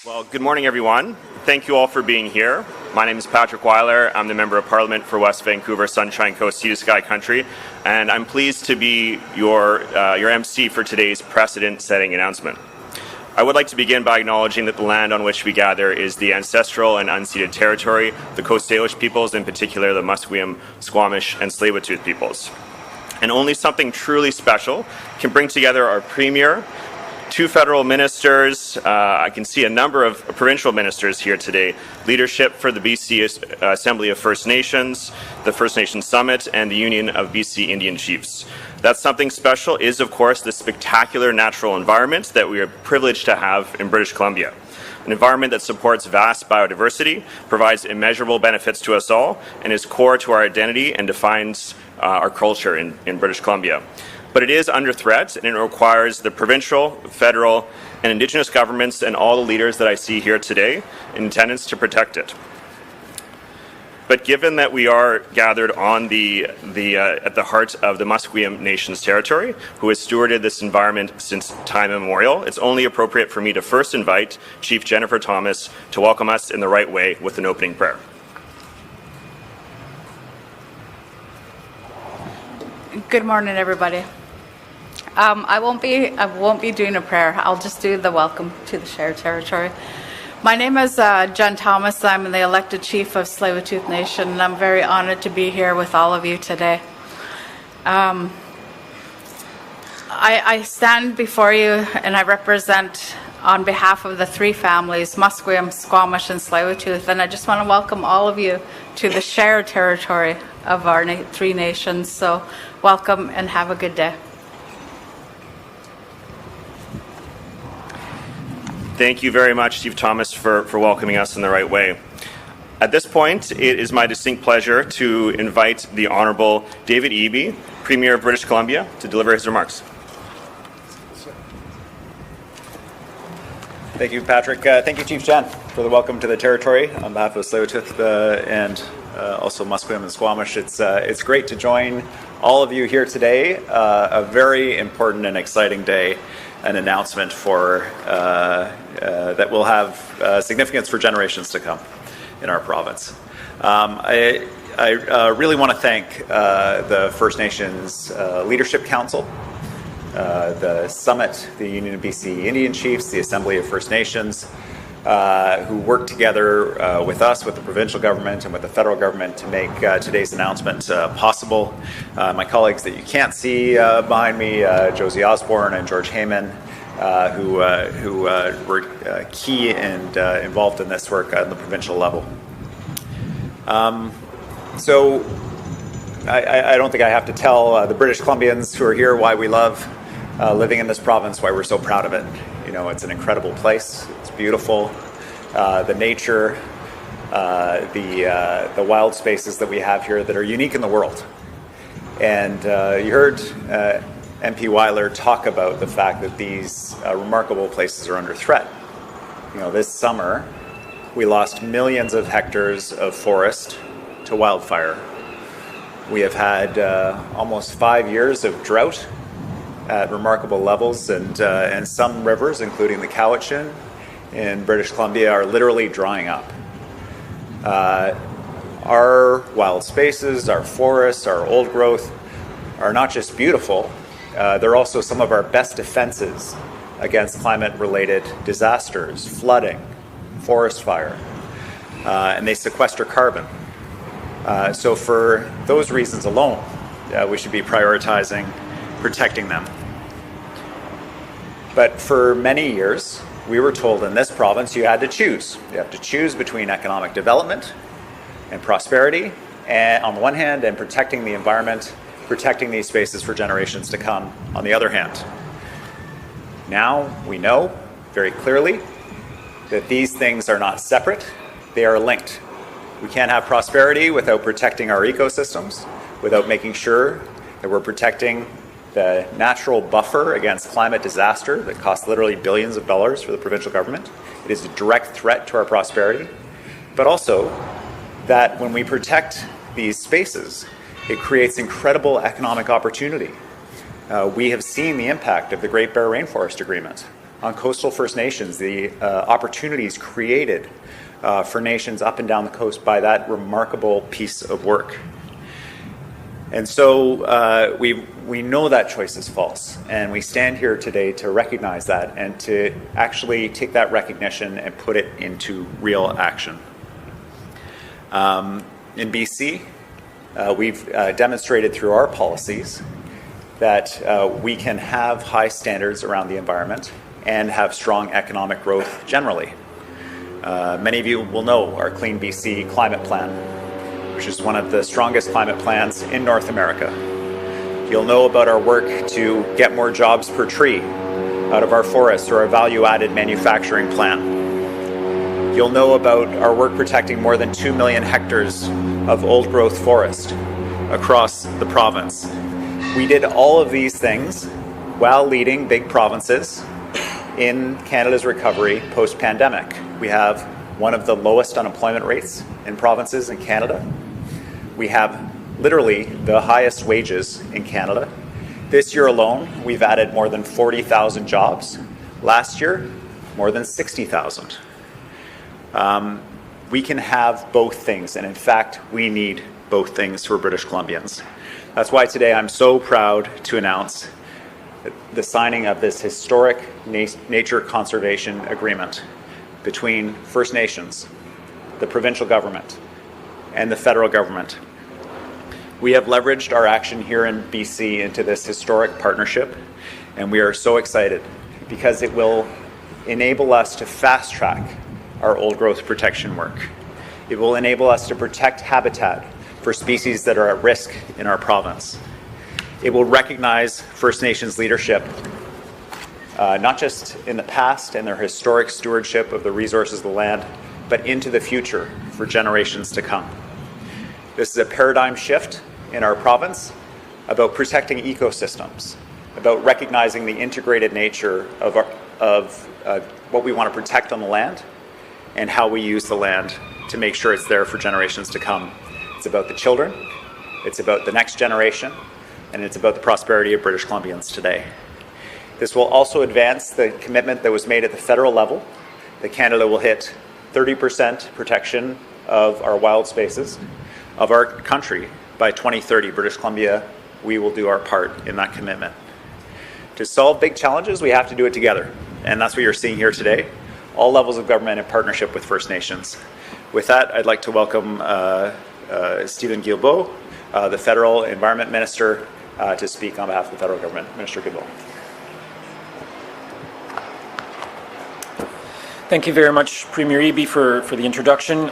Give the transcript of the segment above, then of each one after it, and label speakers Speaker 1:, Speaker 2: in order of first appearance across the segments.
Speaker 1: Well, good morning, everyone. Thank you all for being here. My name is Patrick Weiler. I'm the Member of Parliament for West Vancouver, Sunshine Coast, Sea to Sky Country, and I'm pleased to be your MC for today's precedent-setting announcement. I would like to begin by acknowledging that the land on which we gather is the ancestral and unceded territory, the Coast Salish peoples, in particular the Musqueam, Squamish, and Tsleil-Waututh peoples. And only something truly special can bring together our Premier, two federal ministers, I can see a number of provincial ministers here today, leadership for the BC Assembly of First Nations, the First Nations Summit, and the Union of BC Indian Chiefs. That something special is, of course, the spectacular natural environment that we are privileged to have in British Columbia. An environment that supports vast biodiversity, provides immeasurable benefits to us all, and is core to our identity and defines our culture in British Columbia. But it is under threat, and it requires the provincial, federal, and Indigenous governments and all the leaders that I see here today in attendance to protect it. But given that we are gathered on at the heart of the Musqueam Nation's territory, who has stewarded this environment since time immemorial, it's only appropriate for me to first invite Chief Jennifer Thomas to welcome us in the right way with an opening prayer.
Speaker 2: Good morning, everybody. I won't be doing a prayer. I'll just do the welcome to the shared territory. My name is Jen Thomas. I'm the elected chief of Tsleil-Waututh Nation, and I'm very honored to be here with all of you today. I stand before you and I represent on behalf of the three families, Musqueam, Squamish, and Tsleil-Waututh, and I just want to welcome all of you to the shared territory of our three nations. So welcome and have a good day.
Speaker 1: Thank you very much, Chief Thomas, for welcoming us in the right way. At this point, it is my distinct pleasure to invite the Honourable David Eby, Premier of British Columbia, to deliver his remarks.
Speaker 3: Thank you, Patrick. Thank you, Chief Jen, for the welcome to the territory on behalf of Tsleil-Waututh and also Musqueam and Squamish. It's great to join all of you here today. A very important and exciting day, an announcement for that will have significance for generations to come in our province. I really want to thank the First Nations Leadership Council, the Summit, the Union of BC Indian Chiefs, the Assembly of First Nations, who worked together with us, with the provincial government and with the federal government to make today's announcement possible. My colleagues that you can't see behind me, Josie Osborne and George Heyman, who were key and involved in this work on the provincial level. So I don't think I have to tell the British Columbians who are here why we love living in this province, why we're so proud of it. You know, it's an incredible place. It's beautiful. The nature, the wild spaces that we have here that are unique in the world. And you heard MP Weiler talk about the fact that these remarkable places are under threat. You know, this summer we lost millions of hectares of forest to wildfire. We have had almost 5 years of drought at remarkable levels, and some rivers, including the Cowichan in British Columbia, are literally drying up. Our wild spaces, our forests, our old growth are not just beautiful, they're also some of our best defenses against climate-related disasters, flooding, forest fire, and they sequester carbon. So for those reasons alone, we should be prioritizing protecting them. But for many years, we were told in this province you had to choose. You have to choose between economic development and prosperity, and on the one hand, and protecting the environment, protecting these spaces for generations to come on the other hand. Now we know very clearly that these things are not separate, they are linked. We can't have prosperity without protecting our ecosystems, without making sure that we're protecting the natural buffer against climate disaster that costs literally billions of dollars for the provincial government. It is a direct threat to our prosperity, but also that when we protect these spaces, it creates incredible economic opportunity. We have seen the impact of the Great Bear Rainforest Agreement on coastal First Nations, the opportunities created for nations up and down the coast by that remarkable piece of work. And so we know that choice is false, and we stand here today to recognize that and to actually take that recognition and put it into real action. In BC, we've demonstrated through our policies that we can have high standards around the environment and have strong economic growth generally. Many of you will know our Clean BC climate plan, which is one of the strongest climate plans in North America. You'll know about our work to get more jobs per tree out of our forests through our value-added manufacturing plan. You'll know about our work protecting more than 2 million hectares of old-growth forest across the province. We did all of these things while leading big provinces in Canada's recovery post-pandemic. We have one of the lowest unemployment rates in provinces in Canada. We have literally the highest wages in Canada. This year alone, we've added more than 40,000 jobs. Last year, more than 60,000. We can have both things, and in fact, we need both things for British Columbians. That's why today I'm so proud to announce the signing of this historic nature conservation agreement between First Nations, the provincial government, and the federal government. We have leveraged our action here in BC into this historic partnership, and we are so excited because it will enable us to fast-track our old-growth protection work. It will enable us to protect habitat for species that are at risk in our province. It will recognize First Nations leadership, not just in the past and their historic stewardship of the resources of the land, but into the future for generations to come. This is a paradigm shift in our province about protecting ecosystems, about recognizing the integrated nature of what we want to protect on the land and how we use the land to make sure it's there for generations to come. It's about the children, it's about the next generation, and it's about the prosperity of British Columbians today. This will also advance the commitment that was made at the federal level that Canada will hit 30% protection of our wild spaces of our country by 2030. British Columbia, we will do our part in that commitment. To solve big challenges, we have to do it together, and that's what you're seeing here today. All levels of government in partnership with First Nations. With that, I'd like to welcome Stephen Guilbeault, the Federal Environment Minister, to speak on behalf of the federal government. Minister Guilbeault.
Speaker 4: Thank you very much, Premier Eby, for the introduction.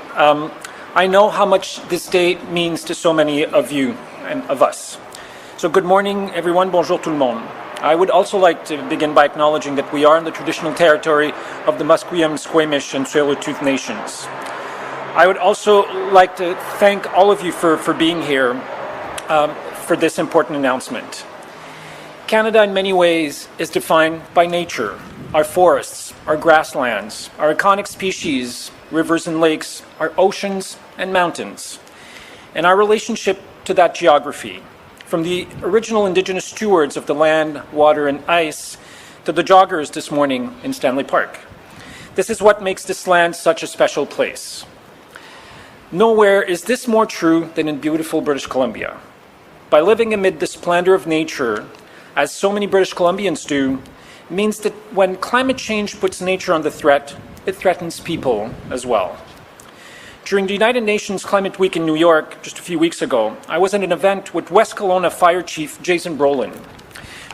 Speaker 4: I know how much this day means to so many of you and of us. So good morning, everyone. Bonjour tout le monde. I would also like to begin by acknowledging that we are in the traditional territory of the Musqueam, Squamish, and Tsleil-Waututh nations. I would also like to thank all of you for being here for this important announcement. Canada, in many ways, is defined by nature. Our forests, our grasslands, our iconic species, rivers and lakes, our oceans and mountains, and our relationship to that geography, from the original Indigenous stewards of the land, water, and ice to the joggers this morning in Stanley Park. This is what makes this land such a special place. Nowhere is this more true than in beautiful British Columbia. By living amid the splendor of nature, as so many British Columbians do, means that when climate change puts nature under threat, it threatens people as well. During the United Nations Climate Week in New York just a few weeks ago, I was at an event with West Kelowna Fire Chief Jason Brolin.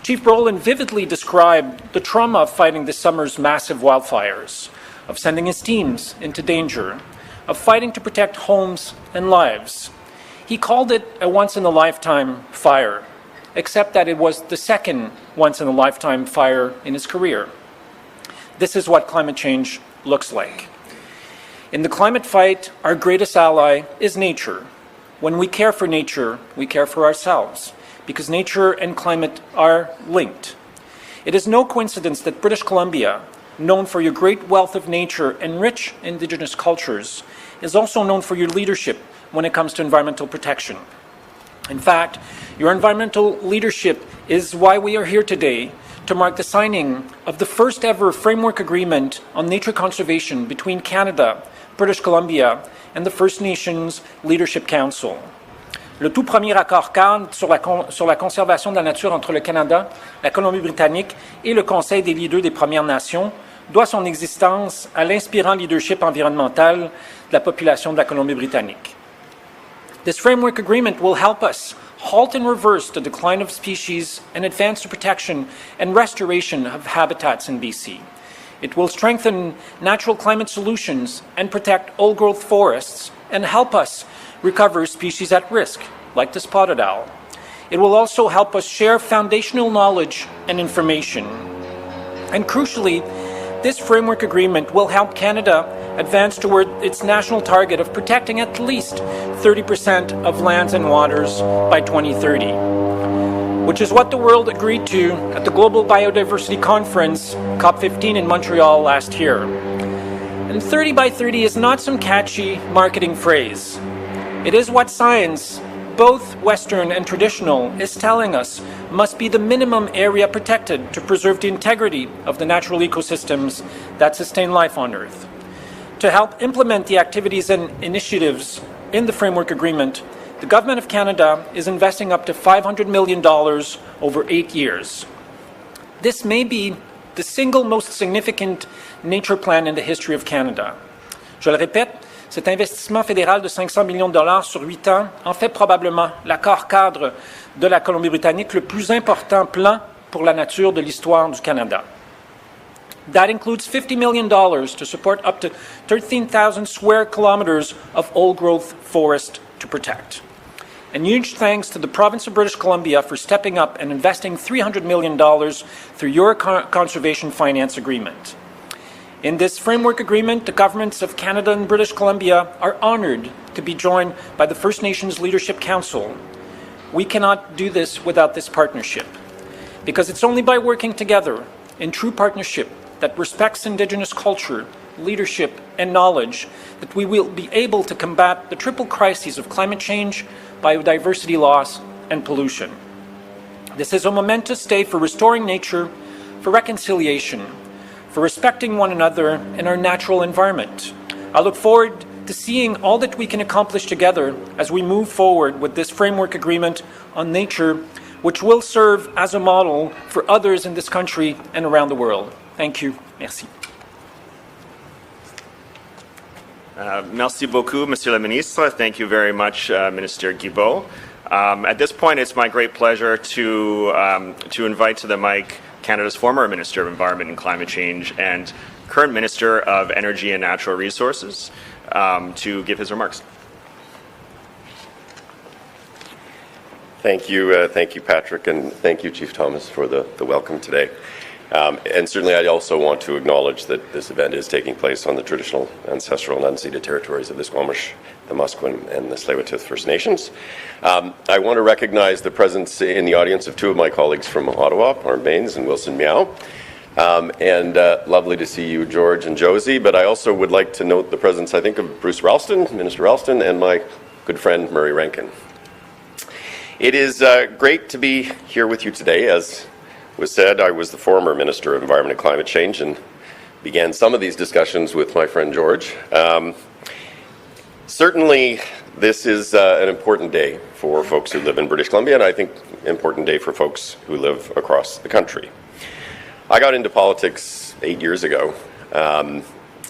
Speaker 4: Chief Brolin vividly described the trauma of fighting this summer's massive wildfires, of sending his teams into danger, of fighting to protect homes and lives. He called it a once-in-a-lifetime fire, except that it was the second once-in-a-lifetime fire in his career. This is what climate change looks like. In the climate fight, our greatest ally is nature. When we care for nature, we care for ourselves, because nature and climate are linked. It is no coincidence that British Columbia, known for your great wealth of nature and rich Indigenous cultures, is also known for your leadership when it comes to environmental protection. In fact, your environmental leadership is why we are here today, to mark the signing of the first ever framework agreement on nature conservation between Canada, British Columbia, and the First Nations Leadership Council. Le tout premier accord cadre sur la conservation de la nature entre le Canada, la Colombie-Britannique et le Conseil des leaders des Premières Nations doit son existence à l'inspirant leadership environnemental de la population de la Colombie-Britannique. This framework agreement will help us halt and reverse the decline of species and advance the protection and restoration of habitats in BC. It will strengthen natural climate solutions and protect old-growth forests and help us recover species at risk, like the spotted owl. It will also help us share foundational knowledge and information. And crucially, this framework agreement will help Canada advance toward its national target of protecting at least 30% of lands and waters by 2030, which is what the world agreed to at the Global Biodiversity Conference, COP15 in Montreal last year. And 30 by 30 is not some catchy marketing phrase. It is what science, both Western and traditional, is telling us must be the minimum area protected to preserve the integrity of the natural ecosystems that sustain life on Earth. To help implement the activities and initiatives in the framework agreement, the Government of Canada is investing up to $500 million over 8 years. This may be the single most significant nature plan in the history of Canada. Je le répète, cet investissement fédéral de 500 millions de dollars sur 8 ans en fait probablement l'accord cadre de la Colombie-Britannique le plus important plan pour la nature de l'histoire du Canada. That includes $50 million to support up to 13,000 square kilometers of old-growth forest to protect. And huge thanks to the province of British Columbia for stepping up and investing $300 million through your conservation finance agreement. In this framework agreement, the governments of Canada and British Columbia are honored to be joined by the First Nations Leadership Council. We cannot do this without this partnership, because it's only by working together in true partnership that respects Indigenous culture, leadership, and knowledge that we will be able to combat the triple crises of climate change, biodiversity loss, and pollution. This is a momentous day for restoring nature, for reconciliation, for respecting one another and our natural environment. I look forward to seeing all that we can accomplish together as we move forward with this framework agreement on nature, which will serve as a model for others in this country and around the world. Thank you. Merci.
Speaker 1: Merci beaucoup, Monsieur le Ministre. Thank you very much, Minister Guilbeault. At this point, it's my great pleasure to invite to the mic Canada's former Minister of Environment and Climate Change and current Minister of Energy and Natural Resources to give his remarks.
Speaker 5: Thank you, Patrick, and thank you, Chief Thomas, for the welcome today. And certainly I also want to acknowledge that this event is taking place on the traditional, ancestral, and unceded territories of the Squamish, the Musqueam, and the Tsleil-Waututh First Nations. I want to recognize the presence in the audience of two of my colleagues from Ottawa, Parm Baines and Wilson Miao. And lovely to see you, George and Josie, but I also would like to note the presence, I think, of Bruce Ralston, Minister Ralston, and my good friend Murray Rankin. It is great to be here with you today. As was said, I was the former Minister of Environment and Climate Change and began some of these discussions with my friend George. Certainly, this is an important day for folks who live in British Columbia, and I think an important day for folks who live across the country. I got into politics 8 years ago,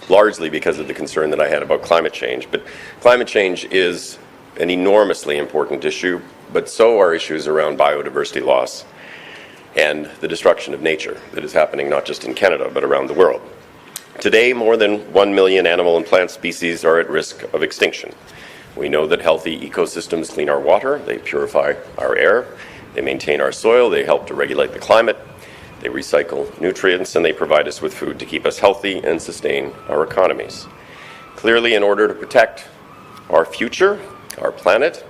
Speaker 5: largely because of the concern that I had about climate change. But climate change is an enormously important issue, but so are issues around biodiversity loss and the destruction of nature that is happening not just in Canada, but around the world. Today, more than 1 million animal and plant species are at risk of extinction. We know that healthy ecosystems clean our water, they purify our air, they maintain our soil, they help to regulate the climate, they recycle nutrients, and they provide us with food to keep us healthy and sustain our economies. Clearly, in order to protect our future, our planet,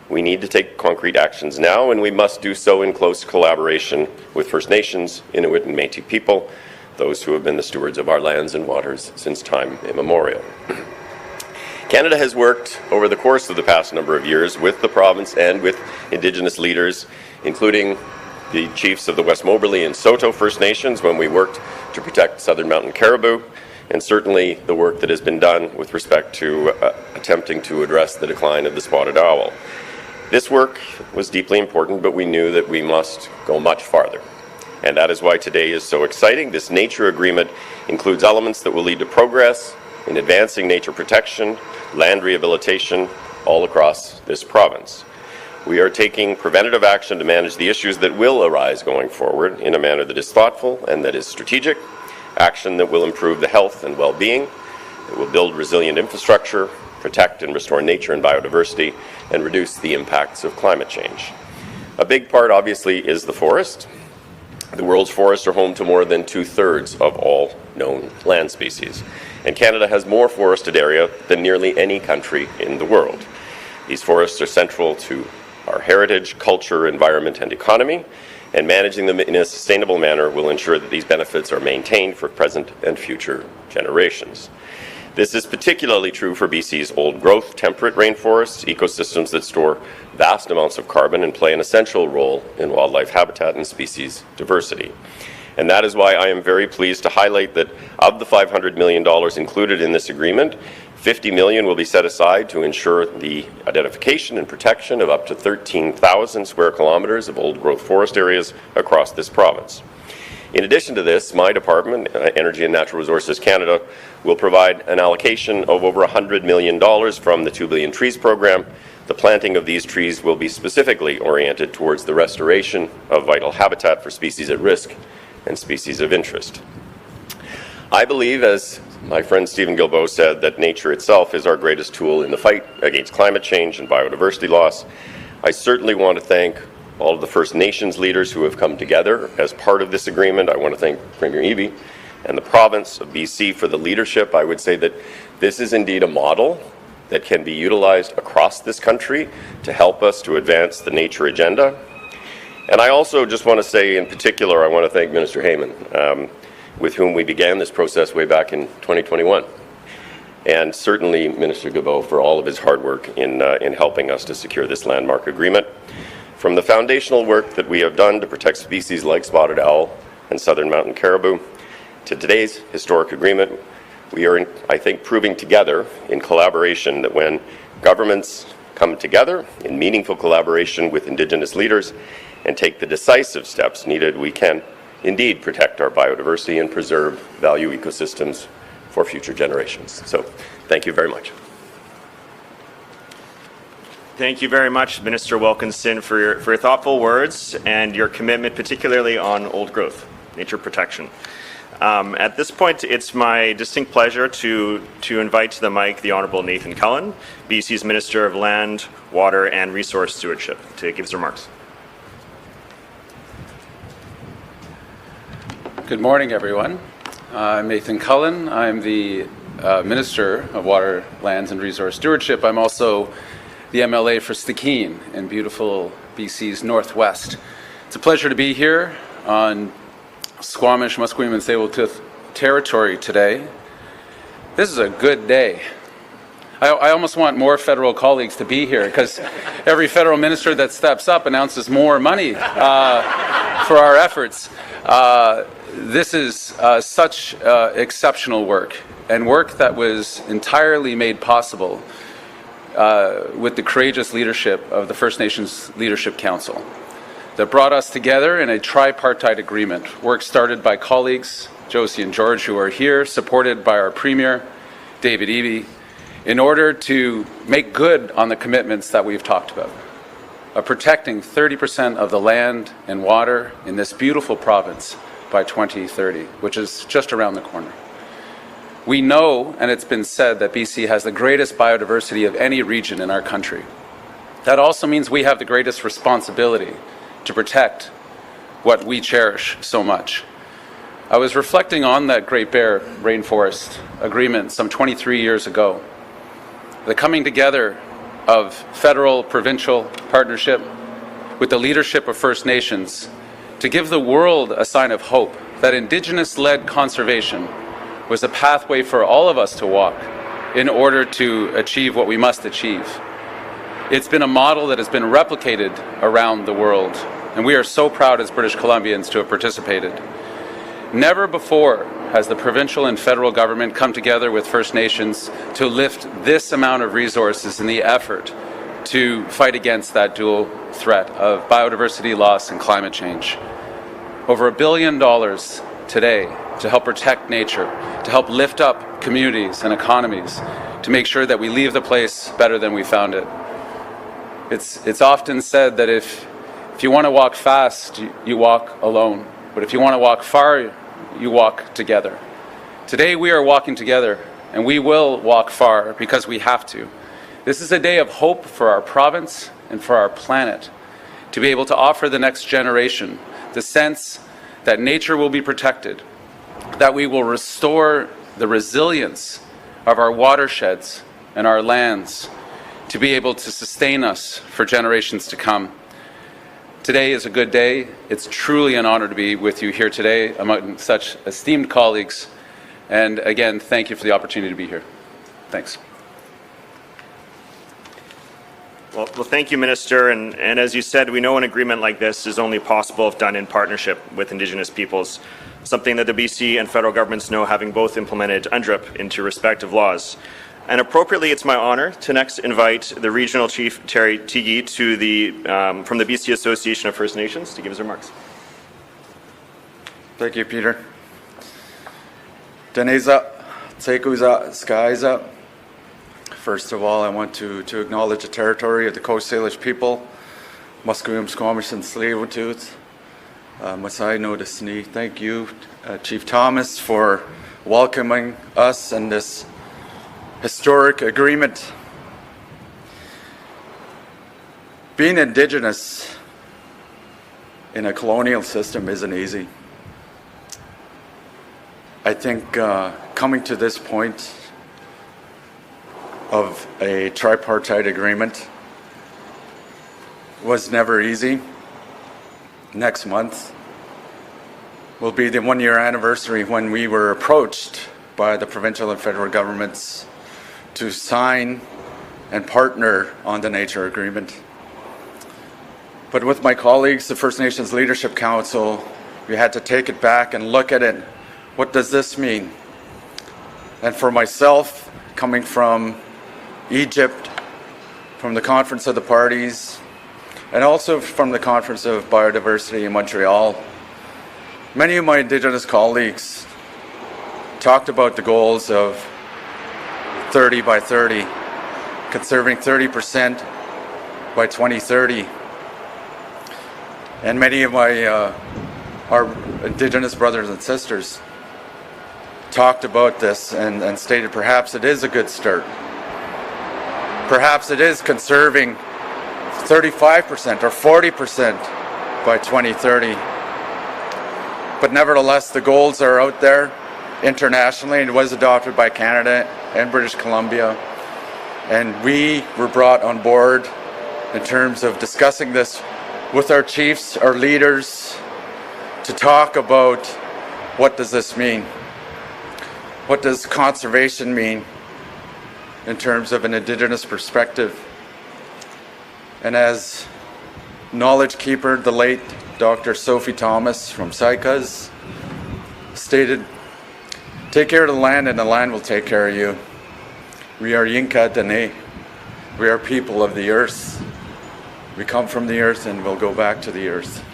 Speaker 5: we need to take concrete actions now, and we must do so in close collaboration with First Nations, Inuit and Métis people, those who have been the stewards of our lands and waters since time immemorial. Canada has worked over the course of the past number of years with the province and with Indigenous leaders, including the chiefs of the West Moberly and Saulteaux First Nations when we worked to protect southern mountain caribou, and certainly the work that has been done with respect to attempting to address the decline of the spotted owl. This work was deeply important, but we knew that we must go much farther. And that is why today is so exciting. This nature agreement includes elements that will lead to progress in advancing nature protection, land rehabilitation, all across this province. We are taking preventative action to manage the issues that will arise going forward in a manner that is thoughtful and that is strategic, action that will improve the health and well-being, that will build resilient infrastructure, protect and restore nature and biodiversity, and reduce the impacts of climate change. A big part, obviously, is the forest. The world's forests are home to more than 2/3 of all known land species, and Canada has more forested area than nearly any country in the world. These forests are central to our heritage, culture, environment, and economy, and managing them in a sustainable manner will ensure that these benefits are maintained for present and future generations. This is particularly true for BC's old-growth temperate rainforests, ecosystems that store vast amounts of carbon and play an essential role in wildlife habitat and species diversity. And that is why I am very pleased to highlight that of the $500 million included in this agreement, $50 million will be set aside to ensure the identification and protection of up to 13,000 square kilometers of old-growth forest areas across this province. In addition to this, my department, Energy and Natural Resources Canada, will provide an allocation of over $100 million from the 2 Billion Trees program. The planting of these trees will be specifically oriented towards the restoration of vital habitat for species at risk and species of interest. I believe, as my friend Stephen Guilbeault said, that nature itself is our greatest tool in the fight against climate change and biodiversity loss. I certainly want to thank all of the First Nations leaders who have come together as part of this agreement. I want to thank Premier Eby and the province of BC for the leadership. I would say that this is indeed a model that can be utilized across this country to help us to advance the nature agenda. And I also just want to say, in particular, I want to thank Minister Heyman, with whom we began this process way back in 2021. And certainly Minister Guilbeault for all of his hard work in helping us to secure this landmark agreement. From the foundational work that we have done to protect species like spotted owl and southern mountain caribou, to today's historic agreement, we are, I think, proving together in collaboration that when governments come together in meaningful collaboration with Indigenous leaders and take the decisive steps needed, we can indeed protect our biodiversity and preserve value ecosystems for future generations. So, thank you very much.
Speaker 1: Thank you very much, Minister Wilkinson, for your thoughtful words and your commitment, particularly on old growth, nature protection. At this point, it's my distinct pleasure to invite to the mic the Honourable Nathan Cullen, BC's Minister of Land, Water and Resource Stewardship, to give his remarks.
Speaker 6: Good morning, everyone. I'm Nathan Cullen. I'm the Minister of Water, Lands and Resource Stewardship. I'm also the MLA for Stikine in beautiful BC's northwest. It's a pleasure to be here on Squamish, Musqueam and Tsleil-Waututh territory today. This is a good day. I almost want more federal colleagues to be here because every federal minister that steps up announces more money for our efforts. This is such exceptional work, and work that was entirely made possible with the courageous leadership of the First Nations Leadership Council that brought us together in a tripartite agreement. Work started by colleagues, Josie and George, who are here, supported by our Premier, David Eby, in order to make good on the commitments that we've talked about, of protecting 30% of the land and water in this beautiful province by 2030, which is just around the corner. We know, and it's been said, that BC has the greatest biodiversity of any region in our country. That also means we have the greatest responsibility to protect what we cherish so much. I was reflecting on that Great Bear Rainforest Agreement some 23 years ago. The coming together of federal, provincial partnership with the leadership of First Nations to give the world a sign of hope that Indigenous-led conservation was a pathway for all of us to walk in order to achieve what we must achieve. It's been a model that has been replicated around the world, and we are so proud as British Columbians to have participated. Never before has the provincial and federal government come together with First Nations to lift this amount of resources in the effort to fight against that dual threat of biodiversity loss and climate change. Over $1 billion today to help protect nature, to help lift up communities and economies, to make sure that we leave the place better than we found it. It's often said that if you want to walk fast, you walk alone. But if you want to walk far, you walk together. Today we are walking together, and we will walk far because we have to. This is a day of hope for our province and for our planet, to be able to offer the next generation the sense that nature will be protected, that we will restore the resilience of our watersheds and our lands to be able to sustain us for generations to come. Today is a good day. It's truly an honor to be with you here today among such esteemed colleagues. And again, thank you for the opportunity to be here. Thanks.
Speaker 1: Well, thank you, Minister. And as you said, we know an agreement like this is only possible if done in partnership with Indigenous peoples, something that the BC and federal governments know, having both implemented UNDRIP into respective laws. And appropriately, it's my honor to next invite the Regional Chief Terry Teague to from the BC Association of First Nations to give his remarks.
Speaker 7: Thank you, Peter. Deneza, Tsekuza, Skyza. First of all, I want to acknowledge the territory of the Coast Salish people, Musqueam, Squamish, and Tsleil-Waututh. Masai Nodisni. Thank you, Chief Thomas, for welcoming us in this historic agreement. Being Indigenous in a colonial system isn't easy. I think coming to this point of a tripartite agreement was never easy. Next month will be the one-year anniversary when we were approached by the provincial and federal governments to sign and partner on the nature agreement. But with my colleagues, the First Nations Leadership Council, we had to take it back and look at it. What does this mean? And for myself, coming from Egypt, from the Conference of the Parties, and also from the Conference of Biodiversity in Montreal, many of my Indigenous colleagues talked about the goals of 30 by 30, conserving 30% by 2030. And many of our Indigenous brothers and sisters talked about this and stated perhaps it is a good start. Perhaps it is conserving 35% or 40% by 2030. But nevertheless, the goals are out there internationally, and it was adopted by Canada and British Columbia. And we were brought on board in terms of discussing this with our chiefs, our leaders, to talk about what does this mean? What does conservation mean in terms of an Indigenous perspective? And as knowledge keeper, the late Dr. Sophie Thomas from SICAS stated, take care of the land and the land will take care of you. We are Yinka Dene. We are people of the earth. We come from the earth and we'll go back to the earth.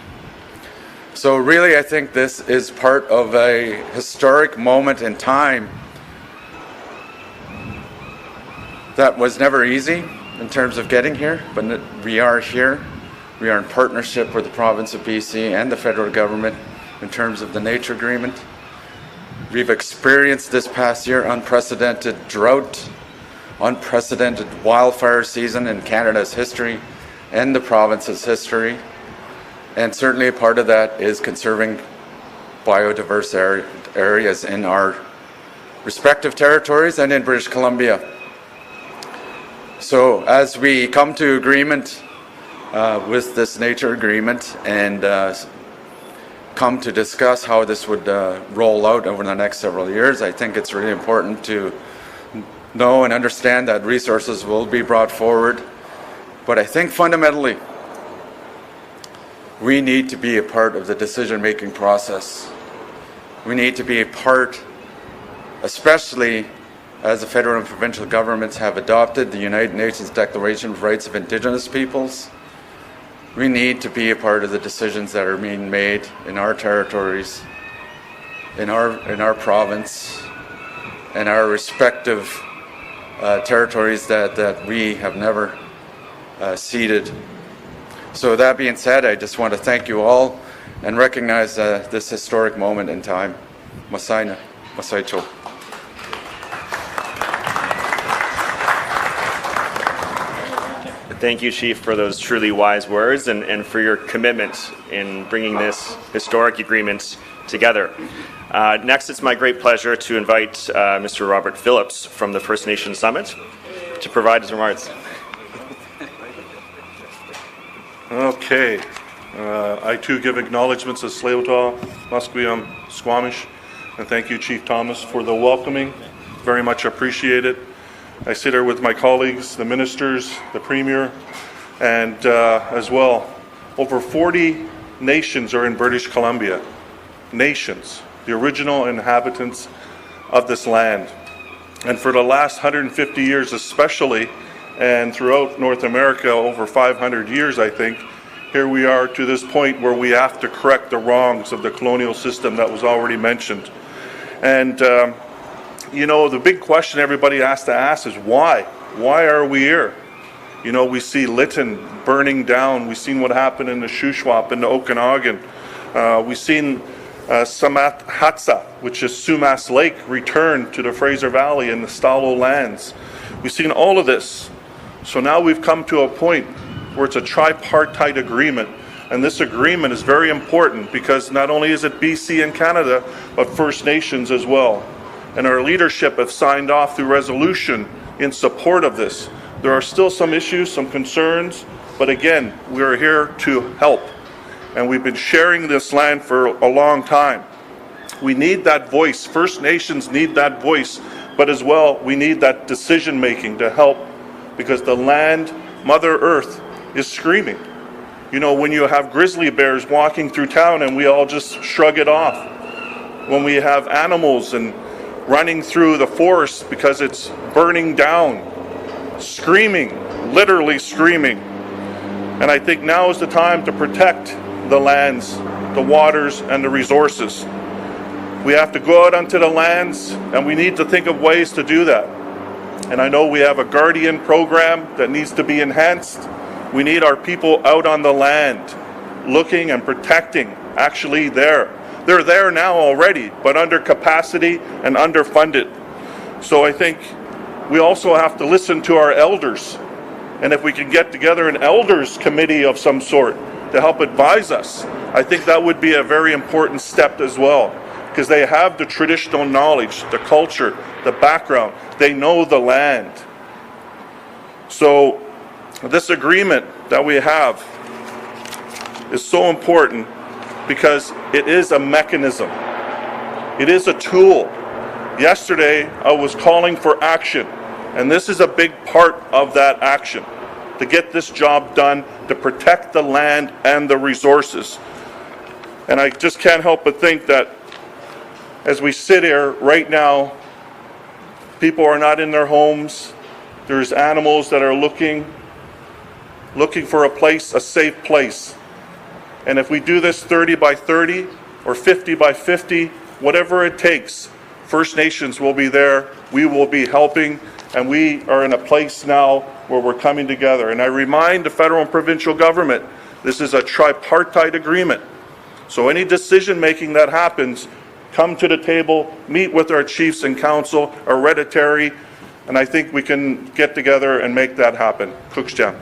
Speaker 7: So really, I think this is part of a historic moment in time that was never easy in terms of getting here, but we are here. We are in partnership with the province of BC and the federal government in terms of the nature agreement. We've experienced this past year unprecedented drought, unprecedented wildfire season in Canada's history and the province's history. And certainly a part of that is conserving biodiverse areas in our respective territories and in British Columbia. So as we come to agreement with this nature agreement and come to discuss how this would roll out over the next several years, I think it's really important to know and understand that resources will be brought forward. But I think fundamentally, we need to be a part of the decision-making process. We need to be a part, especially as the federal and provincial governments have adopted the United Nations Declaration of Rights of Indigenous Peoples. We need to be a part of the decisions that are being made in our territories, in our province, and our respective territories that we have never ceded. So with that being said, I just want to thank you all and recognize this historic moment in time. Masaina, Masaicho.
Speaker 1: Thank you, Chief, for those truly wise words and for your commitment in bringing this historic agreement together. Next, it's my great pleasure to invite Mr. Robert Phillips from the First Nations Summit to provide his remarks.
Speaker 8: Okay. I too give acknowledgements of Tsleil-Waututh, Musqueam, Squamish, and thank you, Chief Thomas, for the welcoming. Very much appreciated. I sit here with my colleagues, the ministers, the Premier, and as well, over 40 nations are in British Columbia. Nations, the original inhabitants of this land. And for the last 150 years especially, and throughout North America, over 500 years, I think, here we are to this point where we have to correct the wrongs of the colonial system that was already mentioned. And you know, the big question everybody has to ask is why? Why are we here? You know, we see Lytton burning down. We've seen what happened in the Shuswap and the Okanagan. We've seen Samathatsa, which is Sumas Lake, return to the Fraser Valley and the Stalo lands. We've seen all of this. So now we've come to a point where it's a tripartite agreement. And this agreement is very important because not only is it BC and Canada, but First Nations as well. And our leadership have signed off through resolution in support of this. There are still some issues, some concerns, but again, we are here to help. And we've been sharing this land for a long time. We need that voice. First Nations need that voice, but as well, we need that decision making to help because the land, Mother Earth, is screaming. You know, when you have grizzly bears walking through town and we all just shrug it off. When we have animals and running through the forest because it's burning down, screaming, literally screaming. And I think now is the time to protect the lands, the waters, and the resources. We have to go out onto the lands, and we need to think of ways to do that. And I know we have a Guardian program that needs to be enhanced. We need our people out on the land, looking and protecting, actually there. They're there now already, but under capacity and underfunded. So I think we also have to listen to our elders. And if we can get together an elders committee of some sort to help advise us, I think that would be a very important step as well. Because they have the traditional knowledge, the culture, the background. They know the land. So this agreement that we have is so important because it is a mechanism. It is a tool. Yesterday, I was calling for action, and this is a big part of that action, to get this job done, to protect the land and the resources. And I just can't help but think that as we sit here right now, people are not in their homes. There's animals that are looking for a place, a safe place. And if we do this 30 by 30 or 50 by 50, whatever it takes, First Nations will be there, we will be helping, and we are in a place now where we're coming together. And I remind the federal and provincial government, this is a tripartite agreement. So any decision making that happens, come to the table, meet with our chiefs and council, hereditary, and I think we can get together and make that happen. Kuksjam.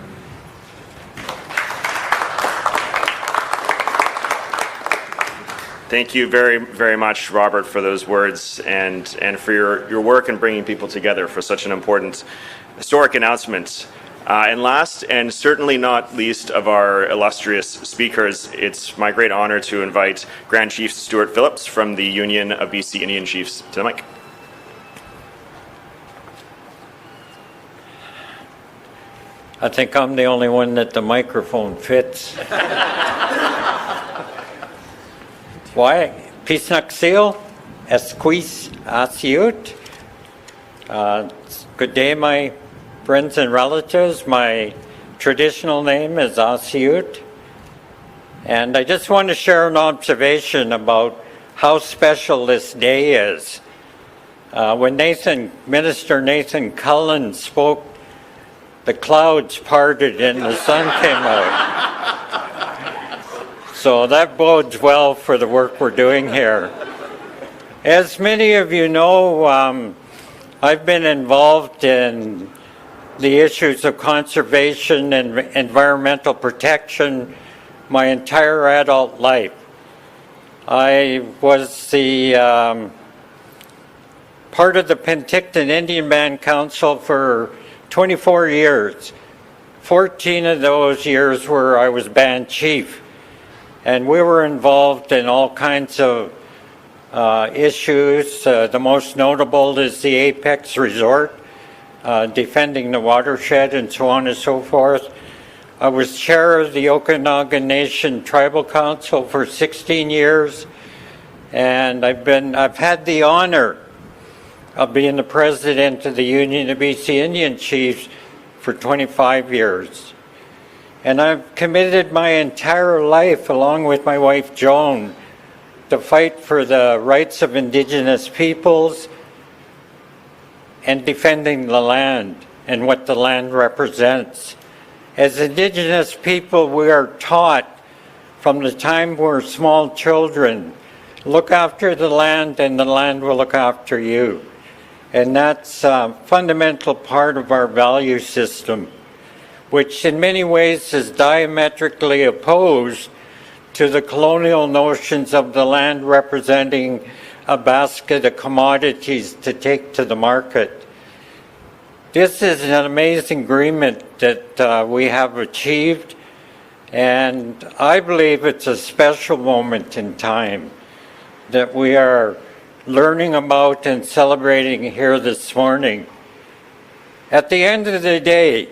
Speaker 1: Thank you very, very much, Robert, for those words and for your work in bringing people together for such an important historic announcement. And last, and certainly not least of our illustrious speakers, it's my great honor to invite Grand Chief Stuart Phillips from the Union of BC Indian Chiefs to the mic.
Speaker 9: I think I'm the only one that the microphone fits. Why? Pisnaxil, Esquis Asiut. Good day, my friends and relatives. My traditional name is Asiut. And I just want to share an observation about how special this day is. When Minister Nathan Cullen spoke, the clouds parted and the sun came out. So that bodes well for the work we're doing here. As many of you know, I've been involved in the issues of conservation and environmental protection my entire adult life. I was the part of the Penticton Indian Band Council for 24 years. 14 of those years were I was band chief. And we were involved in all kinds of issues. The most notable is the Apex Resort, defending the watershed and so on and so forth. I was chair of the Okanagan Nation Tribal Council for 16 years, and I've had the honor of being the president of the Union of BC Indian Chiefs for 25 years. And I've committed my entire life, along with my wife Joan, to fight for the rights of Indigenous peoples and defending the land and what the land represents. As Indigenous people, we are taught from the time we're small children, look after the land and the land will look after you. And that's a fundamental part of our value system, which in many ways is diametrically opposed to the colonial notions of the land representing a basket of commodities to take to the market. This is an amazing agreement that we have achieved, and I believe it's a special moment in time that we are learning about and celebrating here this morning. At the end of the day,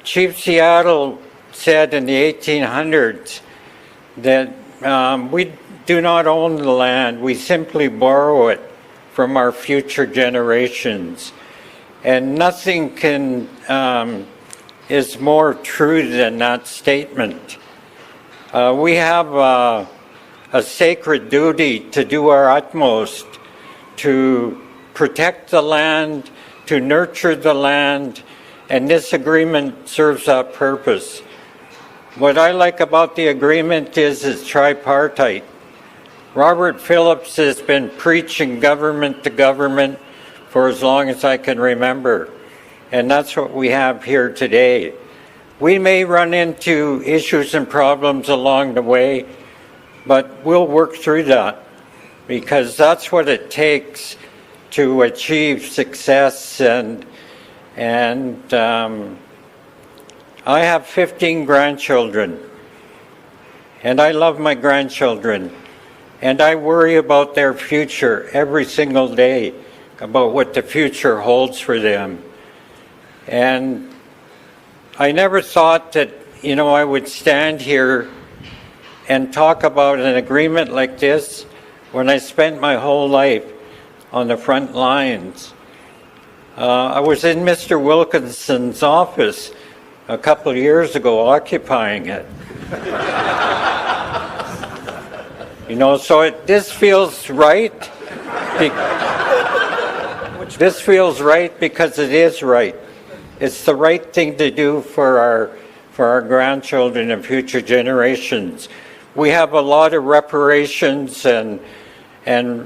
Speaker 9: Chief Seattle said in the 1800s that we do not own the land, we simply borrow it from our future generations. And nothing is more true than that statement. We have a sacred duty to do our utmost to protect the land, to nurture the land, and this agreement serves that purpose. What I like about the agreement is it's tripartite. Robert Phillips has been preaching government to government for as long as I can remember, and that's what we have here today. We may run into issues and problems along the way, but we'll work through that because that's what it takes to achieve success. And I have 15 grandchildren, and I love my grandchildren, and I worry about their future every single day, about what the future holds for them. And I never thought that, I would stand here and talk about an agreement like this when I spent my whole life on the front lines. I was in Mr. Wilkinson's office a couple of years ago occupying it. So this feels right. This feels right because it is right. It's the right thing to do for our grandchildren and future generations. We have a lot of reparations and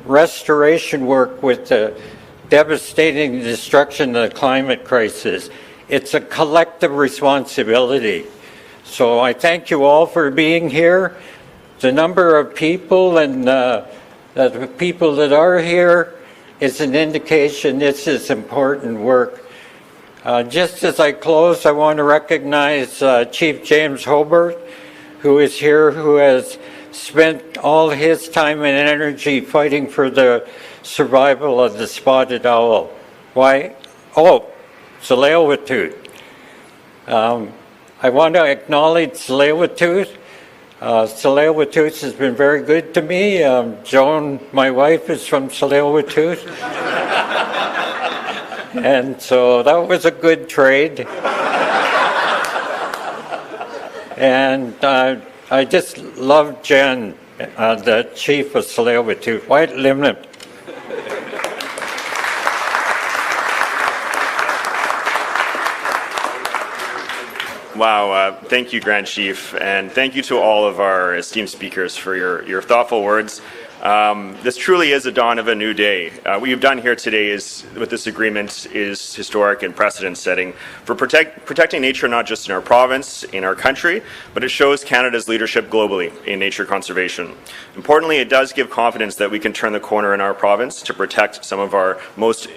Speaker 9: restoration work with the devastating destruction of the climate crisis. It's a collective responsibility. So I thank you all for being here. The number of people and the people that are here is an indication this is important work. Just as I close, I want to recognize Chief James Hobart, who is here, who has spent all his time and energy fighting for the survival of the spotted owl. Why? Oh, Tsleil-Waututh. I want to acknowledge Tsleil-Waututh. Tsleil-Waututh has been very good to me. Joan, my wife, is from Tsleil-Waututh. And so that was a good trade. And I just love Jen, the chief of Tsleil-Waututh. White Limit.
Speaker 1: Wow, thank you, Grand Chief, and thank you to all of our esteemed speakers for your thoughtful words. This truly is a dawn of a new day. What you've done here today with this agreement is historic and precedent-setting for protecting nature not just in our province, in our country, but it shows Canada's leadership globally in nature conservation. Importantly, it does give confidence that we can turn the corner in our province to protect some of our most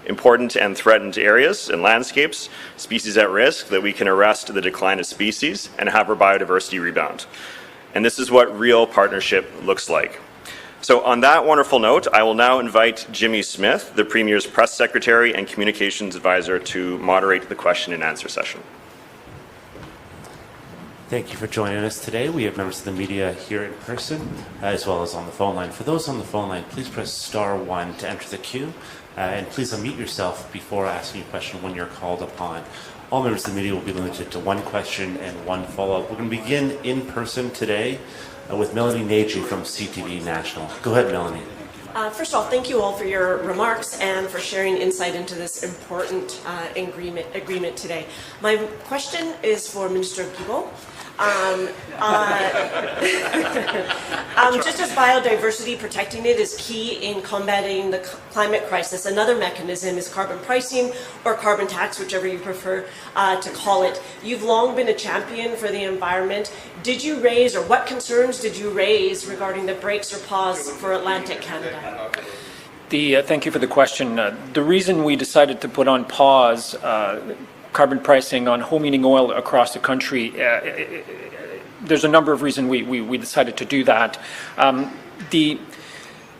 Speaker 1: important and threatened areas and landscapes, species at risk, that we can arrest the decline of species and have our biodiversity rebound. And this is what real partnership looks like. So on that wonderful note, I will now invite Jimmy Smith, the Premier's Press Secretary and Communications Advisor, to moderate the question and answer session.
Speaker 10: Thank you for joining us today. We have members of the media here in person, as well as on the phone line. For those on the phone line, please press *1 to enter the queue, and please unmute yourself before asking a question when you're called upon. All members of the media will be limited to one question and one follow-up. We're going to begin in person today with Melanie Nagy from CTV National. Go ahead, Melanie.
Speaker 11: First of all, thank you all for your remarks and for sharing insight into this important agreement today. My question is for Minister Guilbeault. Just as biodiversity, protecting it is key in combating the climate crisis. Another mechanism is carbon pricing or carbon tax, whichever you prefer to call it. You've long been a champion for the environment. Did you raise, or what concerns did you raise regarding the brakes or pause for Atlantic Canada?
Speaker 4: Thank you for the question. The reason we decided to put on pause carbon pricing on home heating oil across the country, there's a number of reasons we decided to do that.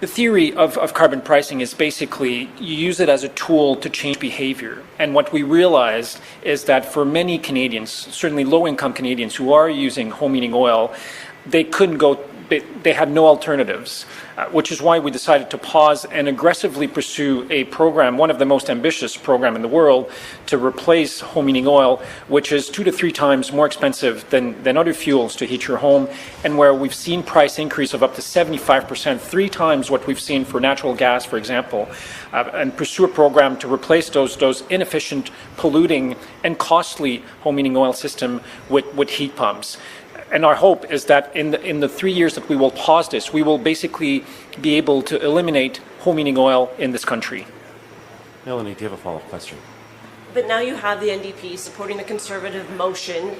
Speaker 4: The theory of carbon pricing is basically you use it as a tool to change behavior. And what we realized is that for many Canadians, certainly low-income Canadians who are using home heating oil, they couldn't go, they had no alternatives, which is why we decided to pause and aggressively pursue a program, one of the most ambitious program in the world, to replace home heating oil, which is 2 to 3 times more expensive than other fuels to heat your home, and where we've seen price increase of up to 75%, 3 times what we've seen for natural gas, for example, and pursue a program to replace those inefficient, polluting, and costly home heating oil system with heat pumps. And our hope is that in the 3 years that we will pause this, we will basically be able to eliminate home heating oil in this country.
Speaker 10: Melanie, do you have a follow-up question?
Speaker 11: But now you have the NDP supporting the Conservative motion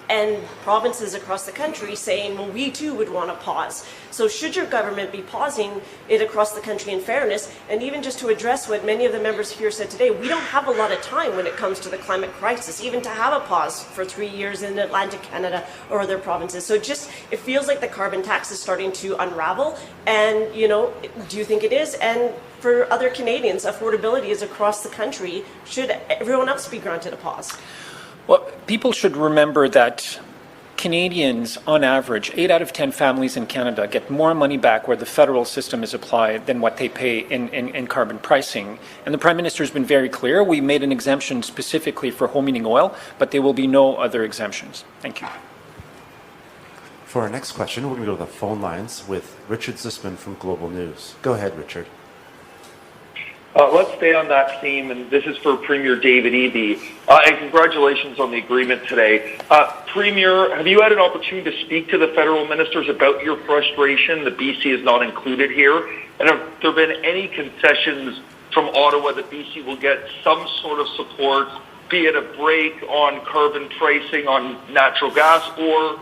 Speaker 11: and provinces across the country saying, well, we too would want to pause. So should your government be pausing it across the country in fairness? And even just to address what many of the members here said today, we don't have a lot of time when it comes to the climate crisis, even to have a pause for 3 years in Atlantic Canada or other provinces. So just, it feels like the carbon tax is starting to unravel. And, you know, do you think it is? And for other Canadians, affordability is across the country. Should everyone else be granted a pause?
Speaker 4: Well, people should remember that Canadians, on average, 8 out of 10 families in Canada get more money back where the federal system is applied than what they pay in carbon pricing. And the Prime Minister has been very clear. We made an exemption specifically for home heating oil, but there will be no other exemptions. Thank you.
Speaker 10: For our next question, we're going to go to the phone lines with Richard Zussman from Global News. Go ahead, Richard.
Speaker 12: Let's stay on that theme, and this is for Premier David Eby. And congratulations on the agreement today. Premier, have you had an opportunity to speak to the federal ministers about your frustration that BC is not included here? And have there been any concessions from Ottawa that BC will get some sort of support, be it a break on carbon pricing on natural gas or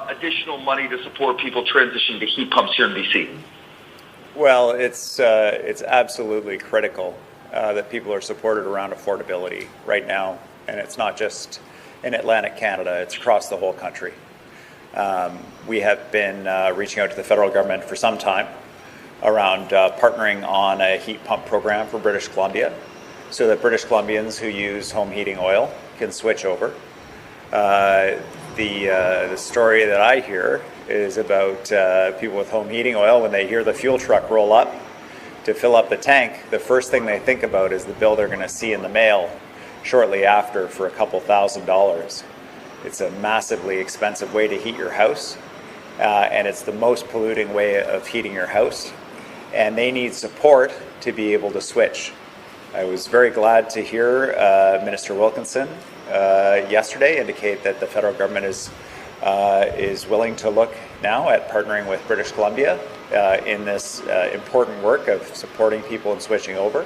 Speaker 12: additional money to support people transitioning to heat pumps here in BC?
Speaker 3: Well, it's absolutely critical that people are supported around affordability right now, and it's not just in Atlantic Canada, it's across the whole country. We have been reaching out to the federal government for some time around partnering on a heat pump program for British Columbia so that British Columbians who use home heating oil can switch over. The story that I hear is about people with home heating oil. When they hear the fuel truck roll up to fill up the tank, the first thing they think about is the bill they're going to see in the mail shortly after for a couple $1,000s. It's a massively expensive way to heat your house, and it's the most polluting way of heating your house. And they need support to be able to switch. I was very glad to hear Minister Wilkinson yesterday indicate that the federal government is willing to look now at partnering with British Columbia in this important work of supporting people in switching over.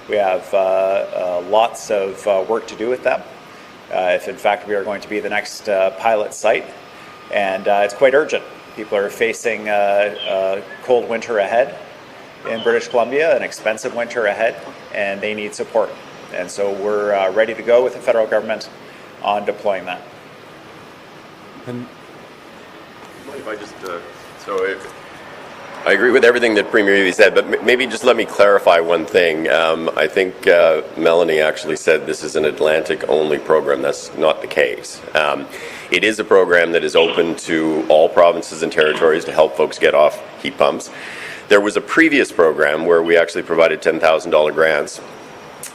Speaker 3: We have lots of work to do with them, if in fact we are going to be the next pilot site, and it's quite urgent. People are facing a cold winter ahead in British Columbia, an expensive winter ahead, and they need support. And so we're ready to go with the federal government on deploying that.
Speaker 10: And
Speaker 5: if I just, I agree with everything that Premier Eby said, but maybe just let me clarify one thing. I think Melanie actually said this is an Atlantic-only program. That's not the case. It is a program that is open to all provinces and territories to help folks get off heat pumps. There was a previous program where we actually provided $10,000 grants,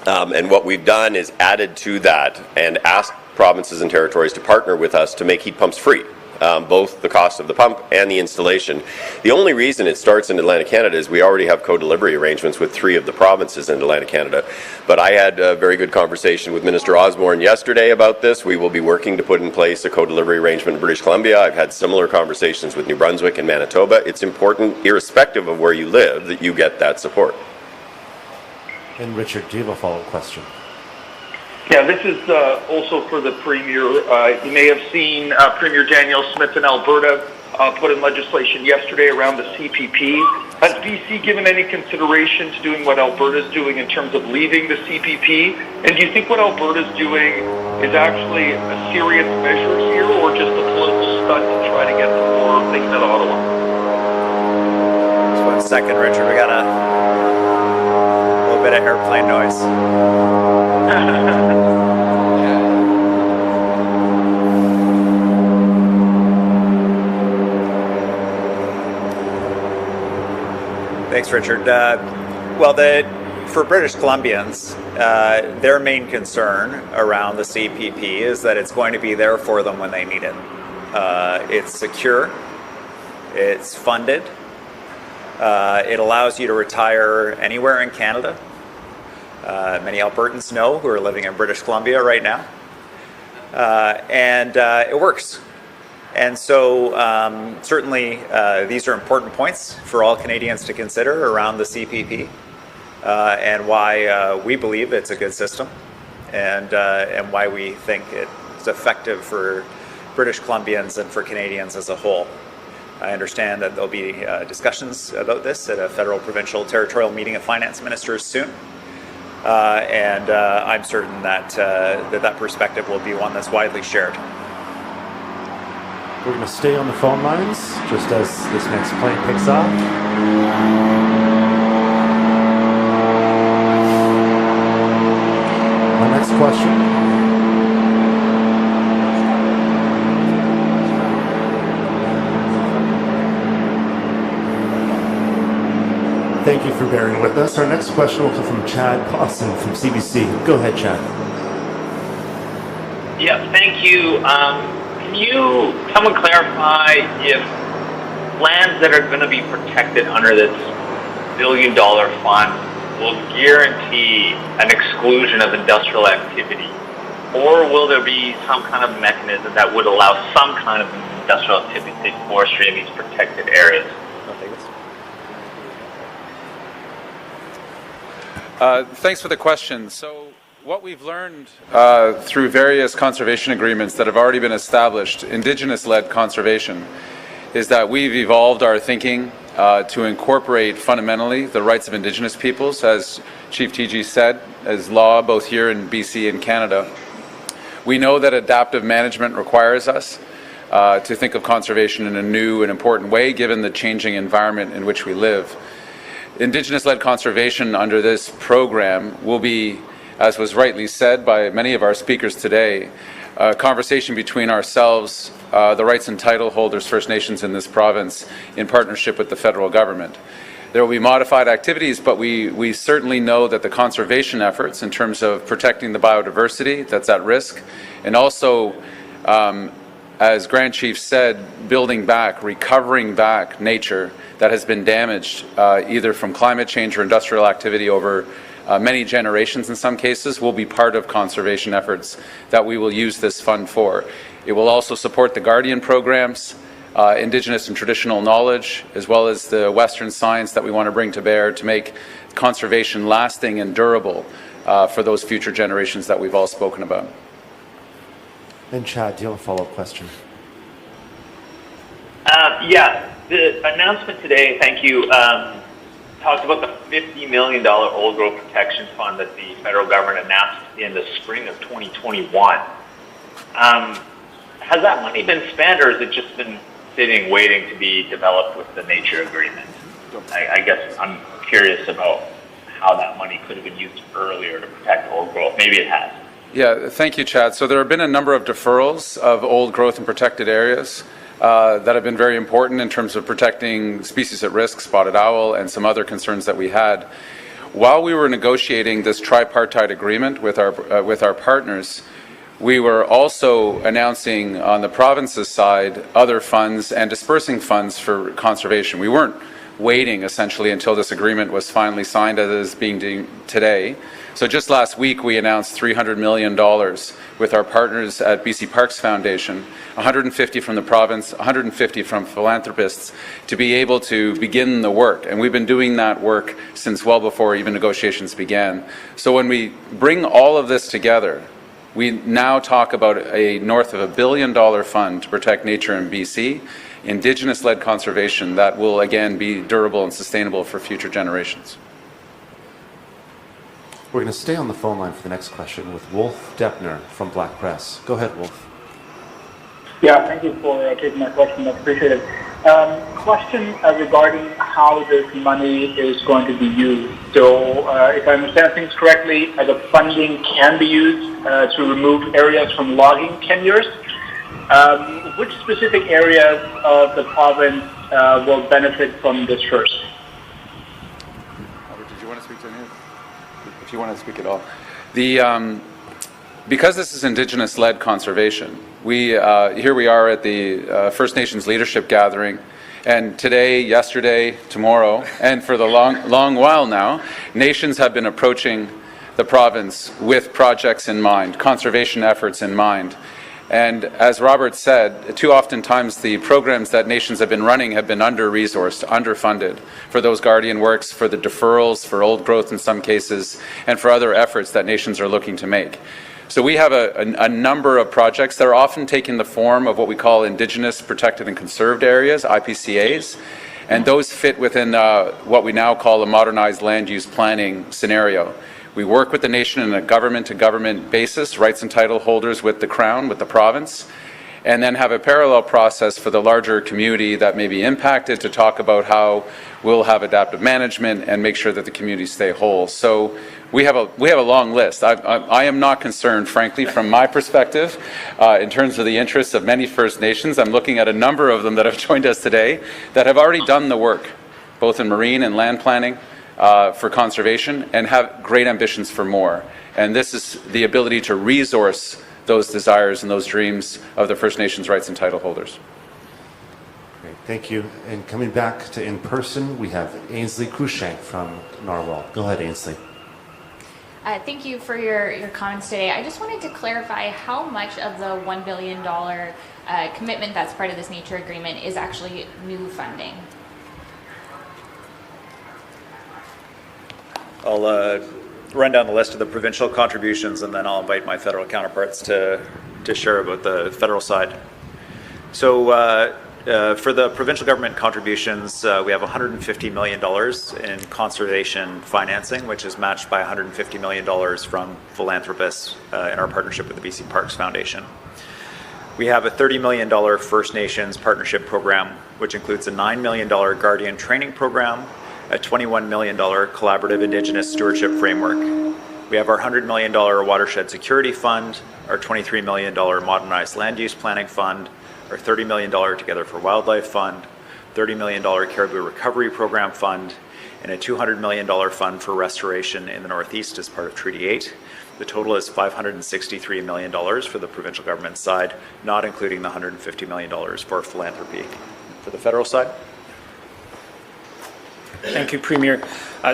Speaker 5: and what we've done is added to that and asked provinces and territories to partner with us to make heat pumps free. Both the cost of the pump and the installation. The only reason it starts in Atlantic Canada is we already have co-delivery arrangements with 3 of the provinces in Atlantic Canada. But I had a very good conversation with Minister Osborne yesterday about this. We will be working to put in place a co-delivery arrangement in British Columbia. I've had similar conversations with New Brunswick and Manitoba. It's important, irrespective of where you live, that you get that support.
Speaker 10: And Richard, do you have a follow-up question?
Speaker 12: Yeah, this is also for the Premier. You may have seen Premier Danielle Smith in Alberta put in legislation yesterday around the CPP. Has BC given any consideration to doing what Alberta's doing in terms of leaving the CPP? And do you think what Alberta's doing is actually a serious measure here, or just a political stunt to try to get some more things at Ottawa?
Speaker 3: Just 1 second, Richard. We got a little bit of airplane noise. Thanks, Richard. Well, for British Columbians, their main concern around the CPP is that it's going to be there for them when they need it. It's secure, it's funded, it allows you to retire anywhere in Canada. Many Albertans know who are living in British Columbia right now. And it works. And so certainly these are important points for all Canadians to consider around the CPP and why we believe it's a good system and why we think it's effective for British Columbians and for Canadians as a whole. I understand that there'll be discussions about this at a federal, provincial, territorial meeting of finance ministers soon. And I'm certain that that perspective will be one that's widely shared.
Speaker 10: We're going to stay on the phone lines just as this next plane picks off. Our next question. Thank you for bearing with us. Our next question will come from Chad Pawson from CBC. Go ahead, Chad.
Speaker 13: Yes, thank you. Can someone clarify if lands that are going to be protected under this $1 billion fund will guarantee an exclusion of industrial activity? Or will there be some kind of mechanism that would allow some kind of industrial activity, say forestry, in these protected areas?
Speaker 6: Thanks for the question. So what we've learned through various conservation agreements that have already been established, Indigenous-led conservation, is that we've evolved our thinking to incorporate fundamentally the rights of Indigenous peoples, as Chief TG said, as law both here in BC and Canada. We know that adaptive management requires us to think of conservation in a new and important way, given the changing environment in which we live. Indigenous-led conservation under this program will be as was rightly said by many of our speakers today, a conversation between ourselves, the rights and title holders, First Nations in this province, in partnership with the federal government. There will be modified activities, but we certainly know that the conservation efforts in terms of protecting the biodiversity that's at risk, and also, as Grand Chief said, building back, recovering back nature that has been damaged either from climate change or industrial activity over many generations in some cases, will be part of conservation efforts that we will use this fund for. It will also support the Guardian programs, Indigenous and traditional knowledge, as well as the Western science that we want to bring to bear to make conservation lasting and durable for those future generations that we've all spoken about.
Speaker 10: And Chad, do you have a follow-up question?
Speaker 13: Yeah, the announcement today, thank you, talked about the $50 million old growth protection fund that the federal government announced in the spring of 2021. Has that money been spent, or has it just been sitting waiting to be developed with the nature agreement? I guess I'm curious about how that money could have been used earlier to protect old growth. Maybe it has.
Speaker 6: Yeah, thank you, Chad. So there have been a number of deferrals of old growth and protected areas that have been very important in terms of protecting species at risk, spotted owl, and some other concerns that we had. While we were negotiating this tripartite agreement with our partners, we were also announcing on the province's side other funds and dispersing funds for conservation. We weren't waiting essentially until this agreement was finally signed, as it is being done today. So just last week we announced $300 million with our partners at BC Parks Foundation, 150 from the province, 150 from philanthropists, to be able to begin the work. And we've been doing that work since well before even negotiations began. So when we bring all of this together, we now talk about a north of $1 billion fund to protect nature in BC, Indigenous-led conservation that will again be durable and sustainable for future generations.
Speaker 10: We're going to stay on the phone line for the next question with Wolf Deppner from Black Press. Go ahead, Wolf.
Speaker 14: Yeah, thank you for taking my question. That's appreciated. Question regarding how this money is going to be used. So, if I understand things correctly, the funding can be used to remove areas from logging tenures. Which specific areas of the province will benefit from this first?
Speaker 6: Robert, did you want to speak to any? If you want to speak at all. Because this is Indigenous-led conservation, here we are at the First Nations Leadership Gathering, and today, yesterday, tomorrow, and for the long while now, nations have been approaching the province with projects in mind, conservation efforts in mind. And as Robert said, too often times the programs that nations have been running have been under-resourced, underfunded for those Guardian works, for the deferrals, for old growth in some cases, and for other efforts that nations are looking to make. So we have a number of projects that are often taking the form of what we call Indigenous Protected and Conserved Areas, IPCAs, and those fit within what we now call a modernized land use planning scenario. We work with the nation on a government-to-government basis, rights and title holders with the Crown, with the province, and then have a parallel process for the larger community that may be impacted to talk about how we'll have adaptive management and make sure that the communities stay whole. So we have a long list. I am not concerned, frankly, from my perspective, in terms of the interests of many First Nations. I'm looking at a number of them that have joined us today that have already done the work, both in marine and land planning, for conservation, and have great ambitions for more. And this is the ability to resource those desires and those dreams of the First Nations rights and title holders.
Speaker 10: Great, thank you. And coming back to in person, we have Ainsley Cruikshank from Narwhal. Go ahead, Ainsley.
Speaker 15: Thank you for your comments today. I just wanted to clarify how much of the $1 billion commitment that's part of this nature agreement is actually new funding.
Speaker 3: I'll run down the list of the provincial contributions, and then I'll invite my federal counterparts to share about the federal side. So for the provincial government contributions, we have $150 million in conservation financing, which is matched by $150 million from philanthropists in our partnership with the BC Parks Foundation. We have a $30 million First Nations partnership program, which includes a $9 million Guardian training program, a $21 million collaborative Indigenous stewardship framework, We have our $100 million Watershed Security Fund, our $23 million Modernized Land Use Planning Fund, our $30 million Together for Wildlife Fund, $30 million Caribou Recovery Program Fund, and a $200 million fund for restoration in the Northeast as part of Treaty 8. The total is $563 million for the provincial government side, not including the $150 million for philanthropy. For the federal side?
Speaker 4: Thank you, Premier.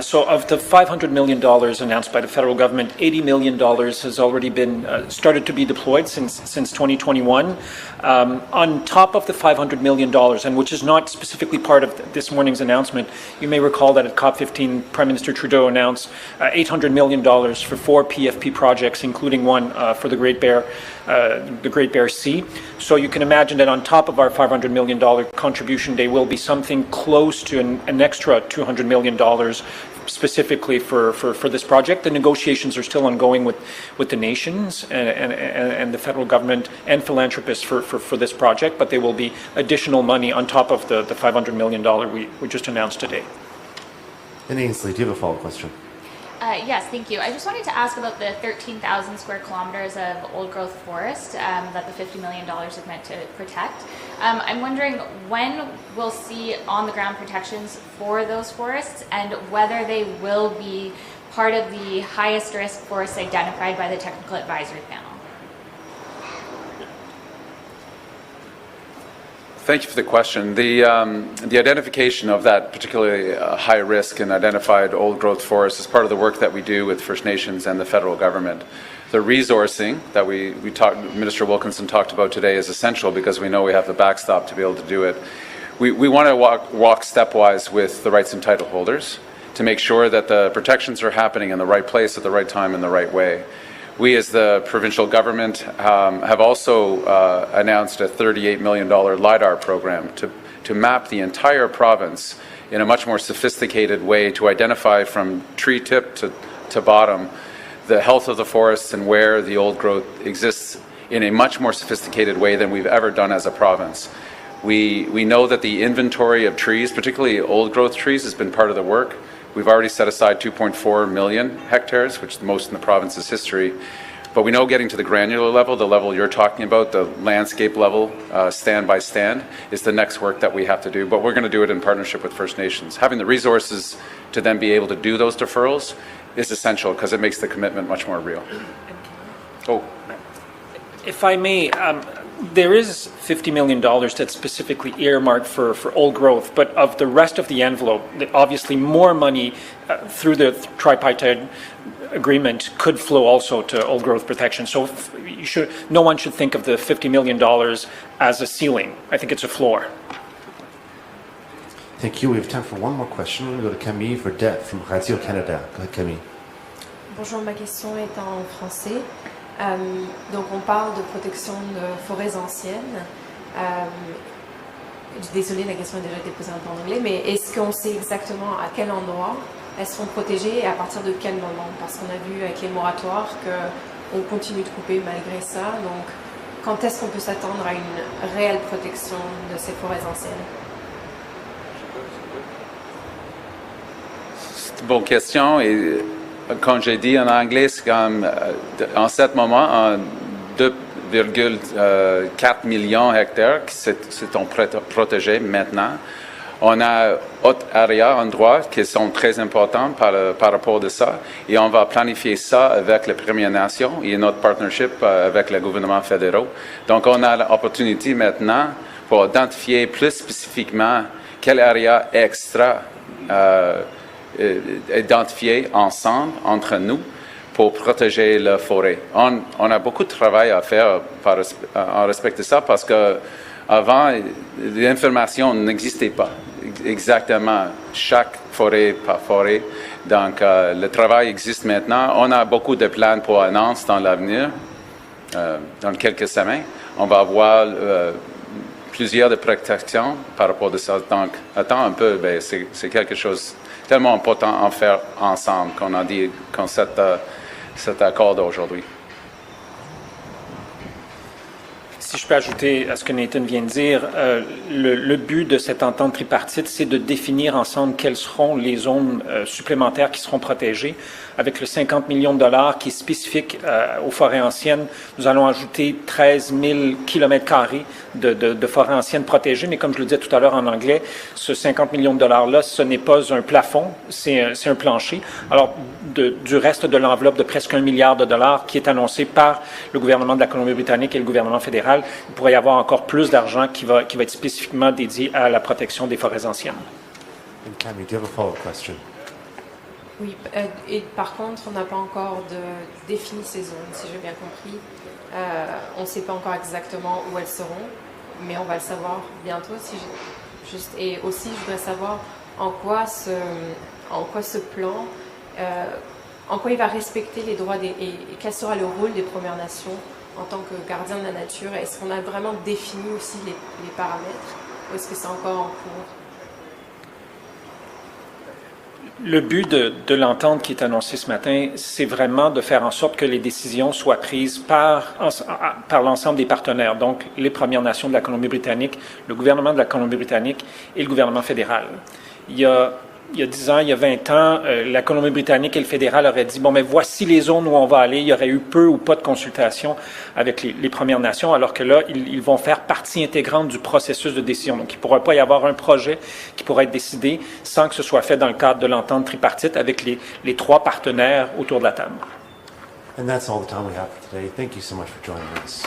Speaker 4: So of the $500 million announced by the federal government, $80 million has already been started to be deployed since 2021. On top of the $500 million, and which is not specifically part of this morning's announcement, you may recall that at COP15, Prime Minister Trudeau announced $800 million for 4 PFP projects, including one for the Great Bear Sea. So you can imagine that on top of our $500 million contribution, there will be something close to an extra $200 million specifically for this project. The negotiations are still ongoing with the nations and the federal government and philanthropists for this project, but there will be additional money on top of the $500 million we just announced today.
Speaker 10: And Ainsley, do you have a follow-up question?
Speaker 15: Yes, thank you. I just wanted to ask about the 13,000 square kilometers of old-growth forest that the $50 million is meant to protect. I'm wondering when we'll see on-the-ground protections for those forests and whether they will be part of the highest risk forests identified by the Technical Advisory Panel.
Speaker 6: Thank you for the question. The identification of that particularly high risk and identified old growth forest is part of the work that we do with First Nations and the federal government. The resourcing that Minister Wilkinson talked about today is essential because we know we have the backstop to be able to do it. We want to walk stepwise with the rights and title holders to make sure that the protections are happening in the right place at the right time in the right way. We as the provincial government have also announced a $38 million LiDAR program to map the entire province in a much more sophisticated way to identify from tree tip to bottom the health of the forests and where the old growth exists in a much more sophisticated way than we've ever done as a province. We know that the inventory of trees, particularly old growth trees, has been part of the work. We've already set aside 2.4 million hectares, which is the most in the province's history. But we know getting to the granular level, the level you're talking about, the landscape level, stand by stand, is the next work that we have to do. But we're going to do it in partnership with First Nations. Having the resources to then be able to do those deferrals is essential because it makes the commitment much more real. Oh.
Speaker 4: If I may, there is $50 million that's specifically earmarked for old growth, but of the rest of the envelope, obviously more money through the Tripartite agreement could flow also to old growth protection. So no one should think of the $50 million as a ceiling. I think it's a floor.
Speaker 10: Thank you. We have time for one more question. We're going to go to Camille Verdette from Radio-Canada. Go ahead, Camille.
Speaker 16: Bonjour, ma question est en français. Donc on parle de protection de forêts anciennes. Désolée, la question a déjà été posée un peu en anglais, mais est-ce qu'on sait exactement à quel endroit elles sont protégées et à partir de quel moment? Parce qu'on a vu avec les moratoires qu'on continue de couper malgré ça. Donc quand est-ce qu'on peut s'attendre à une réelle protection de ces forêts anciennes?
Speaker 6: C'est une bonne question et comme j'ai dit en anglais, c'est comme en ce moment, 2,4 millions d'hectares qui sont protégés maintenant. On a autres areas, endroits qui sont très importants par rapport à ça et on va planifier ça avec les Premières Nations et notre partnership avec le gouvernement fédéral. Donc on a l'opportunité maintenant pour identifier plus spécifiquement quelle area extra identifier ensemble, entre nous, pour protéger la forêt. On a beaucoup de travail à faire en respect de ça parce qu'avant, l'information n'existait pas exactement chaque forêt par forêt. Donc, le travail existe maintenant. On a beaucoup de plans pour annoncer dans l'avenir, dans quelques semaines. On va avoir plusieurs de protections par rapport à ça. Donc, attends un peu, ben, c'est quelque chose tellement important à faire ensemble qu'on a dit qu'on cet accord d'aujourd'hui.
Speaker 4: Si je peux ajouter à ce que Nathan vient de dire, le but de cette entente tripartite, c'est de définir ensemble quelles seront les zones supplémentaires qui seront protégées. Avec le 50 millions de dollars qui est spécifique aux forêts anciennes, nous allons ajouter 13 000 kilomètres carrés de forêts anciennes protégées. Mais comme je le disais tout à l'heure en anglais, ce 50 millions de dollars-là, ce n'est pas un plafond, c'est un plancher. Alors, du reste de l'enveloppe de presque $1 milliard qui est annoncé par le gouvernement de la Colombie-Britannique et le gouvernement fédéral, il pourrait y avoir encore plus d'argent qui va être spécifiquement dédié à la protection des forêts anciennes.
Speaker 10: And Camille, do you have a follow-up question?
Speaker 16: Oui, et par contre, on n'a pas encore défini ces zones, si j'ai bien compris. On ne sait pas encore exactement où elles seront, mais on va le savoir bientôt. Et aussi, je voudrais savoir en quoi ce plan, en quoi il va respecter les droits et quel sera le rôle des Premières Nations en tant que gardiens de la nature. Est-ce qu'on a vraiment défini aussi les paramètres ou est-ce que c'est encore en cours?
Speaker 4: Le but de l'entente qui est annoncée ce matin, c'est vraiment de faire en sorte que les décisions soient prises par l'ensemble des partenaires, donc les Premières Nations de la Colombie-Britannique, le gouvernement de la Colombie-Britannique et le gouvernement fédéral. Il y a 10 ans, il y a 20 ans, la Colombie-Britannique et le fédéral auraient dit, bon, mais voici les zones où on va aller. Il y aurait eu peu ou pas de consultation avec les Premières Nations, alors que là, ils vont faire partie intégrante du processus de décision. Donc, il ne pourra pas y avoir un projet qui pourra être décidé sans que ce soit fait dans le cadre de l'entente tripartite avec les 3 partenaires autour de la table.
Speaker 10: And that's all the time we have for today. Thank you so much for joining us.